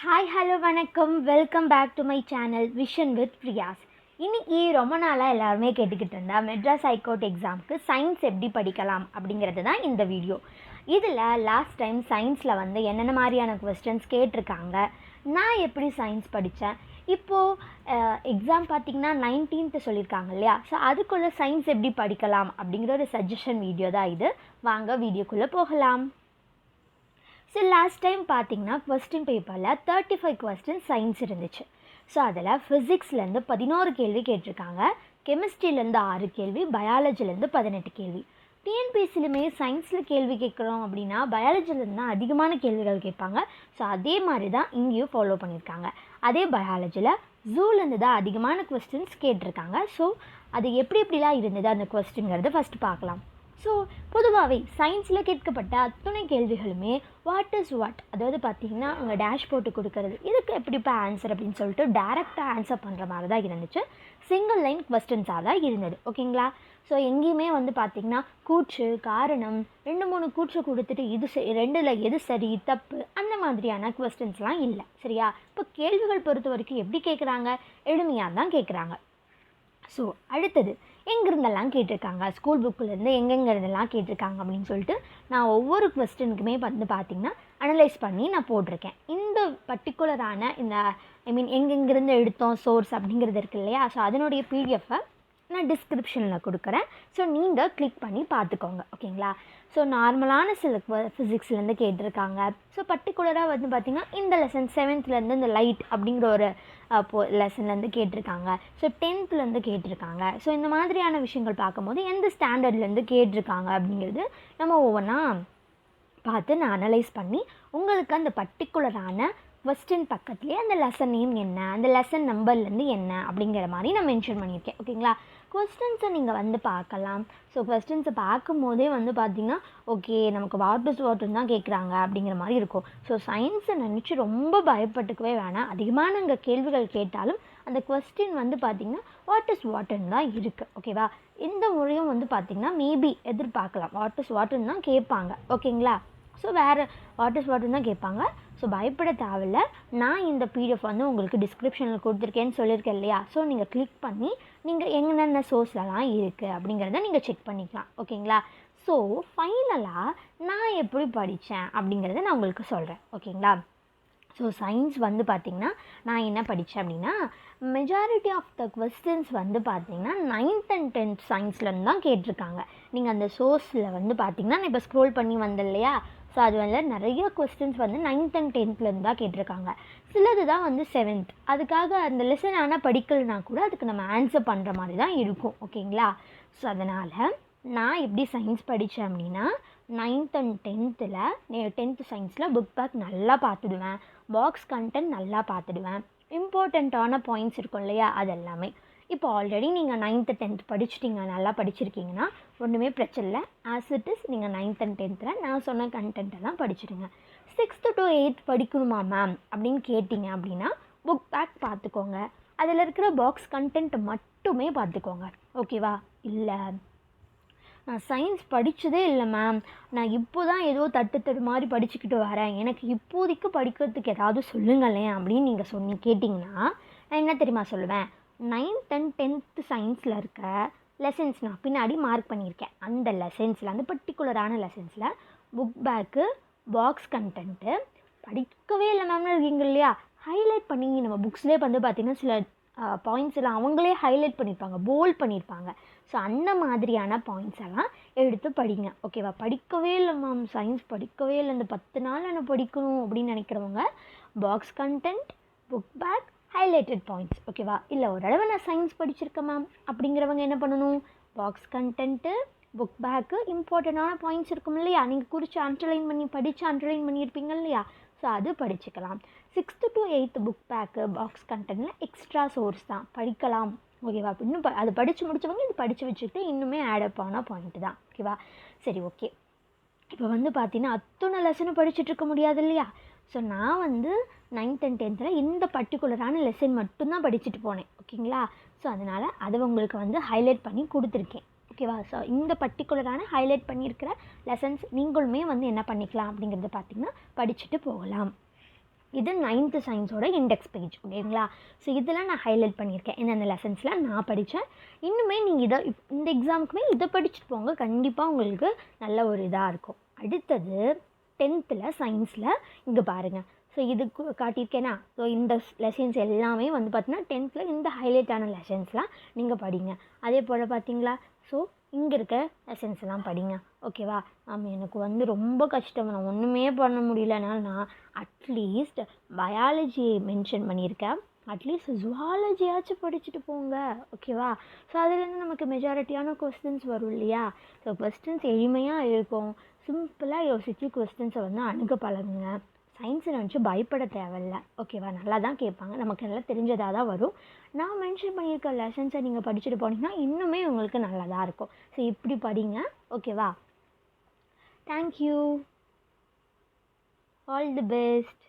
Hi hello வணக்கம், welcome back to my channel vision with Priyas. இன்றைக்கி ரொம்ப நாளாக எல்லாருமே கேட்டுக்கிட்டு இருந்தால் மெட்ராஸ் ஹைகோர்ட் எக்ஸாமுக்கு சயின்ஸ் எப்படி படிக்கலாம் அப்படிங்கிறது தான் இந்த வீடியோ. இதில் லாஸ்ட் டைம் சயின்ஸில் என்னென்ன மாதிரியான கொஸ்டின்ஸ் கேட்டிருக்காங்க, நான் எப்படி சயின்ஸ் படித்தேன், இப்போது எக்ஸாம் பார்த்திங்கன்னா 19th சொல்லியிருக்காங்க இல்லையா, ஸோ அதுக்குள்ளே சயின்ஸ் எப்படி படிக்கலாம் அப்படிங்கிற ஒரு சஜஷன் வீடியோ தான் இது. வாங்க வீடியோக்குள்ளே போகலாம். ஸோ லாஸ்ட் டைம் பார்த்திங்கன்னா கொஸ்டின் பேப்பரில் 35 கொஸ்டின் சயின்ஸ் இருந்துச்சு. ஸோ அதில் ஃபிசிக்ஸ்லேருந்து 11 கேள்வி கேட்டிருக்காங்க, கெமிஸ்ட்ரிலேருந்து 6 கேள்வி, பயாலஜிலேருந்து 18 கேள்வி. டிஎன்பிஎஸ்சிலுமே சயின்ஸில் கேள்வி கேட்குறோம் அப்படின்னா பயாலஜிலேருந்து தான் அதிகமான கேள்விகள் கேட்பாங்க. ஸோ அதே மாதிரி தான் இங்கேயும் ஃபாலோ பண்ணியிருக்காங்க. அதே பயாலஜியில் ஜூலேருந்து தான் அதிகமான கொஸ்டின்ஸ் கேட்டிருக்காங்க. ஸோ அது எப்படிலாம் இருந்தது அந்த கொஸ்டின்ங்கிறத ஃபஸ்ட்டு பார்க்கலாம். ஸோ பொதுவாகவே சயின்ஸில் கேட்கப்பட்ட அத்தனை கேள்விகளுமே வாட் இஸ் வாட், அதாவது பார்த்திங்கன்னா அங்கே டேஷ் போட்டு கொடுக்கறது, இதுக்கு எப்படிப்பா ஆன்சர் அப்படின்னு சொல்லிட்டு டேரெக்டாக ஆன்சர் பண்ணுற மாதிரி தான் இருந்துச்சு. சிங்கிள் லைன் கொஸ்டின்ஸாக தான் இருந்தது. ஓகேங்களா? ஸோ எங்கேயுமே பார்த்திங்கன்னா கூற்று காரணம் 2-3 கூற்று கொடுத்துட்டு இது ரெண்டில் எது சரி தப்பு அந்த மாதிரியான கொஸ்டின்ஸ்லாம் இல்லை. சரியா? இப்போ கேள்விகள் பொறுத்த வரைக்கும் எப்படி கேட்குறாங்க, எளிமையாக தான் கேட்குறாங்க. ஸோ அடுத்தது எங்கேருந்தெல்லாம் கேட்டிருக்காங்க, ஸ்கூல் புக்கிலேருந்து எங்கெங்கேருந்தெல்லாம் கேட்டிருக்காங்க அப்படின்னு சொல்லிட்டு நான் ஒவ்வொரு கொஸ்டினுக்குமே பார்த்திங்கன்னா அனலைஸ் பண்ணி நான் போட்டிருக்கேன். இந்த பர்டிகுலரான இந்த எங்கெங்கேருந்து எடுத்தோம் சோர்ஸ் அப்படிங்கிறது இருக்குது இல்லையா, ஸோ அதனுடைய பிடிஎஃப்பை நான் டிஸ்கிரிப்ஷனில் கொடுக்குறேன். ஸோ நீங்கள் கிளிக் பண்ணி பார்த்துக்கோங்க. ஓகேங்களா? ஸோ நார்மலான சில ஃபிசிக்ஸ்லேருந்து கேட்டிருக்காங்க. ஸோ பர்டிகுலராக பார்த்திங்கன்னா இந்த லெசன் 7th இந்த லைட் அப்படிங்கிற ஒரு லெசன்லேருந்து கேட்டிருக்காங்க. ஸோ 10th கேட்டிருக்காங்க. ஸோ இந்த மாதிரியான விஷயங்கள் பார்க்கும்போது எந்த ஸ்டாண்டர்ட்லேருந்து கேட்டிருக்காங்க அப்படிங்கிறது நம்ம ஒவ்வொன்றா பார்த்து நான் அனலைஸ் பண்ணி உங்களுக்கு அந்த பர்டிகுலரான கொஸ்டின் பக்கத்துலேயே அந்த லெசன் நேம் என்ன, அந்த லெசன் நம்பர்லேருந்து என்ன அப்படிங்கிற மாதிரி நான் மென்ஷன் பண்ணியிருக்கேன். ஓகேங்களா? கொஸ்டின்ஸை நீங்கள் பார்க்கலாம். ஸோ கொஸ்டின்ஸை பார்க்கும்போதே பார்த்திங்கன்னா ஓகே நமக்கு வாட்டர் தான் கேட்குறாங்க அப்படிங்கிற மாதிரி இருக்கும். ஸோ சயின்ஸை நினச்சி ரொம்ப பயப்பட்டுக்கவே வேணாம். அதிகமான அங்கே கேள்விகள் கேட்டாலும் அந்த கொஸ்டின் பார்த்திங்கன்னா வாட் இஸ் வாட்டர்னு தான் இருக்குது. ஓகேவா? இந்த முறையும் பார்த்திங்கன்னா மேபி எதிர்பார்க்கலாம் வாட் இஸ் வாட்டர்னு தான் கேட்பாங்க. ஓகேங்களா? ஸோ வேறு வாட் இஸ் வாட்டர்னு தான் கேட்பாங்க. ஸோ பயப்பட தேவையில்லை. நான் இந்த பிடிஎஃப் உங்களுக்கு டிஸ்கிரிப்ஷனில் கொடுத்துருக்கேன்னு சொல்லியிருக்கேன் இல்லையா, ஸோ நீங்கள் கிளிக் பண்ணி நீங்கள் என்னென்ன சோர்ஸ்லலாம் இருக்குது அப்படிங்கிறத நீங்கள் செக் பண்ணிக்கலாம். ஓகேங்களா? ஸோ ஃபைனலாக நான் எப்படி படித்தேன் அப்படிங்கிறத நான் உங்களுக்கு சொல்கிறேன். ஓகேங்களா? ஸோ சயின்ஸ் பார்த்திங்கன்னா நான் என்ன படித்தேன் அப்படின்னா மெஜாரிட்டி ஆஃப் த கொஸ்டின்ஸ் பார்த்திங்கன்னா 9th and 10th சயின்ஸ்லேருந்து தான் கேட்டிருக்காங்க. நீங்கள் அந்த சோர்ஸில் பார்த்திங்கன்னா நான் இப்போ ஸ்க்ரோல் பண்ணி வந்தேன் இல்லையா, ஸோ அது நிறைய கொஸ்டின்ஸ் 9th and 10th தான் கேட்டிருக்காங்க. சிலது தான் 7th. அதுக்காக அந்த லெசன் ஆனால் படிக்கலைனா கூட அதுக்கு நம்ம ஆன்சர் பண்ணுற மாதிரி தான் இருக்கும். ஓகேங்களா? ஸோ அதனால் நான் எப்படி சயின்ஸ் படித்தேன் அப்படின்னா 9th and 10th சயின்ஸில் புக் பேக் நல்லா பார்த்துடுவேன், பாக்ஸ் கண்டென்ட் நல்லா பார்த்துடுவேன், இம்பார்ட்டண்ட்டான பாயிண்ட்ஸ் இருக்கும் இல்லையா அதெல்லாமே. இப்போ ஆல்ரெடி நீங்கள் 9th 10th படிச்சிட்டிங்க, நல்லா படிச்சிருக்கீங்கன்னா ஒன்றுமே பிரச்சனை இல்லை. ஆஸ் இட் இஸ் நீங்கள் 9th and 10th நான் சொன்ன கண்டென்ட்டெல்லாம் படிச்சிடுங்க. 6th to 8th படிக்கணுமா மேம் அப்படின்னு கேட்டிங்க அப்படின்னா புக் பேக் பார்த்துக்கோங்க, அதில் இருக்கிற பாக்ஸ் கண்டென்ட் மட்டுமே பார்த்துக்கோங்க. ஓகேவா? இல்லை நான் சயின்ஸ் படித்ததே இல்லை மேம், நான் இப்போ தான் ஏதோ தட்டு மாதிரி படிச்சுக்கிட்டு வரேன், எனக்கு இப்போதைக்கு படிக்கிறதுக்கு ஏதாவது சொல்லுங்களேன் அப்படின்னு நீங்கள் கேட்டிங்கன்னா நான் என்ன தெரியுமா சொல்லுவேன், 9th and 10th சயின்ஸில் இருக்க லெசன்ஸ் நான் பின்னாடி மார்க் பண்ணியிருக்கேன். அந்த லெசன்ஸில் அந்த பர்டிகுலரான லெசன்ஸில் புக் பேக்கு பாக்ஸ் கண்டென்ட்டு படிக்கவே இல்லை மேம்னு இருக்கீங்க இல்லையா, ஹைலைட் பண்ணி நம்ம புக்ஸ்லேயே பார்த்திங்கன்னா சில பாயிண்ட்ஸ் எல்லாம் அவங்களே ஹைலைட் பண்ணியிருப்பாங்க, போல்ட் பண்ணியிருப்பாங்க. ஸோ அந்த மாதிரியான பாயிண்ட்ஸ் எல்லாம் எடுத்து படிங்க. ஓகேவா? படிக்கவே இல்லை மேம், சயின்ஸ் படிக்கவே இல்லை, இந்த 10 நாள் நான் படிக்கணும் அப்படின்னு நினைக்கிறவங்க box content, book back, highlighted points. ஓகேவா? இல்லை ஒரு தடவை நான் சயின்ஸ் படிச்சிருக்கேன் மேம் அப்படிங்கிறவங்க என்ன பண்ணணும், பாக்ஸ் கண்டென்ட்டு, புக் பேக்கு, இம்பார்ட்டண்ட்டான பாயிண்ட்ஸ் இருக்கும் இல்லையா, நீங்கள் குறித்து அண்டர்லைன் பண்ணி படித்து அண்டர்லைன் பண்ணியிருப்பீங்க இல்லையா, ஸோ அது படிச்சுக்கலாம். 6th to 8th book back box கண்டென்ட்டில் எக்ஸ்ட்ரா சோர்ஸ் தான் படிக்கலாம். ஓகேவா? இன்னும் அது படித்து முடித்தவங்க இது படித்து வச்சுக்கிட்டு இன்னுமே ஆடப் ஆன பாயிண்ட்டு தான். ஓகேவா? சரி, ஓகே. இப்போ பார்த்தீங்கன்னா அத்தனை லெசனும் படிச்சுட்டு இருக்க முடியாது இல்லையா, ஸோ நான் 9th and 10th இந்த பர்டிகுலரான லெசன் மட்டும்தான் படிச்சுட்டு போனேன். ஓகேங்களா? ஸோ அதனால் அதை உங்களுக்கு ஹைலைட் பண்ணி கொடுத்துருக்கேன். ஓகேவா? ஸோ இந்த பர்டிகுலரான ஹைலைட் பண்ணியிருக்கிற லெசன்ஸ் நீங்களுமே என்ன பண்ணிக்கலாம் அப்படிங்கிறத பார்த்திங்கன்னா படிச்சுட்டு போகலாம். இது 9th சயின்ஸோட இண்டெக்ஸ் பேஜ். ஓகேங்களா? ஸோ இதெல்லாம் நான் ஹைலைட் பண்ணியிருக்கேன். என்னென்ன லெசன்ஸ்லாம் நான் படித்தேன். இன்னுமே நீங்கள் இந்த எக்ஸாமுக்குமே இதை படிச்சுட்டு போங்க. கண்டிப்பாக உங்களுக்கு நல்ல ஒரு இதாக இருக்கும். அடுத்தது 10th சயின்ஸில் இங்கே பாருங்கள். ஸோ இது காட்டியிருக்கேனா? ஸோ இந்த லெசன்ஸ் எல்லாமே வந்து பார்த்தீங்கன்னா 10th இந்த ஹைலைட்டான லெசன்ஸ்லாம் நீங்கள் படிங்க. அதே போல் பார்த்தீங்களா? ஸோ இங்கே இருக்க லெசன்ஸ்லாம் படிங்க. ஓகேவா? எனக்கு வந்து ரொம்ப கஷ்டம், நான் ஒன்றுமே பண்ண முடியலனால நான் அட்லீஸ்ட் பயாலஜி மென்ஷன் பண்ணியிருக்கேன். அட்லீஸ்ட் ஜுவாலஜியாச்சும் படிச்சுட்டு போங்க. ஓகேவா? ஸோ அதுலேருந்து நமக்கு மெஜாரிட்டியான கொஸ்டின்ஸ் வரும் இல்லையா? ஸோ கொஸ்டின்ஸ் எளிமையாக இருக்கும். சிம்பிளாக யோசித்து கொஸ்டின்ஸை வந்து அணுக பழகுங்க. சயின்ஸை நினச்சி பயப்பட தேவையில்ல. ஓகேவா? நல்லா தான் கேட்பாங்க, நமக்கு நல்லா தெரிஞ்சதாக தான் வரும். நான் மென்ஷன் பண்ணியிருக்க லெசன்ஸை நீங்கள் படிச்சுட்டு போனீங்கன்னா இன்னுமே உங்களுக்கு நல்லதாக இருக்கும். ஸோ இப்படி படிங்க. ஓகேவா? தேங்க்யூ. All the best.